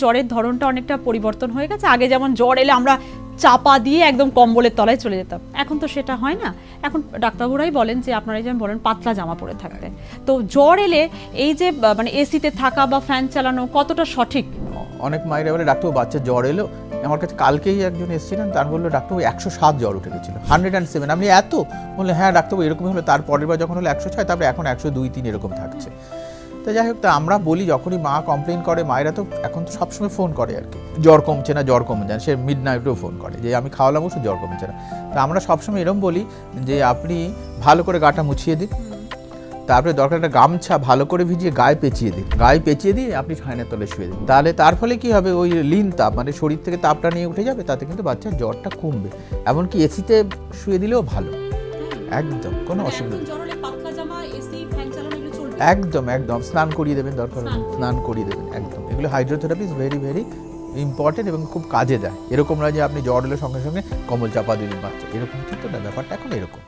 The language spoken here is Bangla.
জ্বরের ধরনটা অনেকটা পরিবর্তন হয়ে গেছে। আগে যেমন জ্বর এলে আমরা চাপা দিয়ে একদম কম্বলের তলায় চলে যেতাম, এখন তো সেটা হয় না। এখন ডাক্তারবাবুরাই বলেন যে আপনারাই যেমন বলেন পাতলা জামা পরে থাকতে। তো জ্বর এলে এই যে মানে এসিতে থাকা বা ফ্যান চালানো কতটা সঠিক? অনেক মায়েরা বলে ডাক্তারবাবু বাচ্চার জ্বর এলো, আমার কাছে কালকেই একজন এসেছিলেন, তার বললো ডাক্তারবাবু 107 জ্বর উঠে গেছিলো, 107। আপনি এত বললে হ্যাঁ ডাক্তারবাবু এরকমই হলো, তার পরের বার যখন হলো 106, তারপরে এখন 102-3 এরকম থাকছে। তো যাই হোক, তা আমরা বলি যখনই মা কমপ্লেন করে, মায়েরা তো এখন তো সবসময় ফোন করে আর কি, জ্বর কমছে না জ্বর কমছে না, সে মিড নাইটেও ফোন করে যে আমি খাওয়ালাম ওষুধ জ্বর কমছে না। তা আমরা সবসময় এরকম বলি যে আপনি ভালো করে গাটা মুছিয়ে দিন, তারপরে দরকার একটা গামছা ভালো করে ভিজিয়ে গায়ে পেঁচিয়ে দিন, গায়ে পেঁচিয়ে দিয়ে আপনি ফ্যানের তলে শুয়ে দিন। তাহলে তার ফলে কি হবে, ওই লিন তাপ মানে শরীর থেকে তাপটা নিয়ে উঠে যাবে, তাতে কিন্তু বাচ্চার জ্বরটা কমবে। এমনকি এসিতে শুয়ে দিলেও ভালো, একদম কোনো অসুবিধা নেই। একদম একদম স্নান করিয়ে দেবেন, দরকার স্নান করিয়ে দেবেন একদম। এগুলো hydrotherapy is very very important এবং খুব কাজে দেয়। এরকম নয় যে আপনি জ্বর এলে সঙ্গে সঙ্গে কম্বল চাপা দিলেন বাচ্চা, এরকম কিন্তু না, ব্যাপারটা এখন এরকম।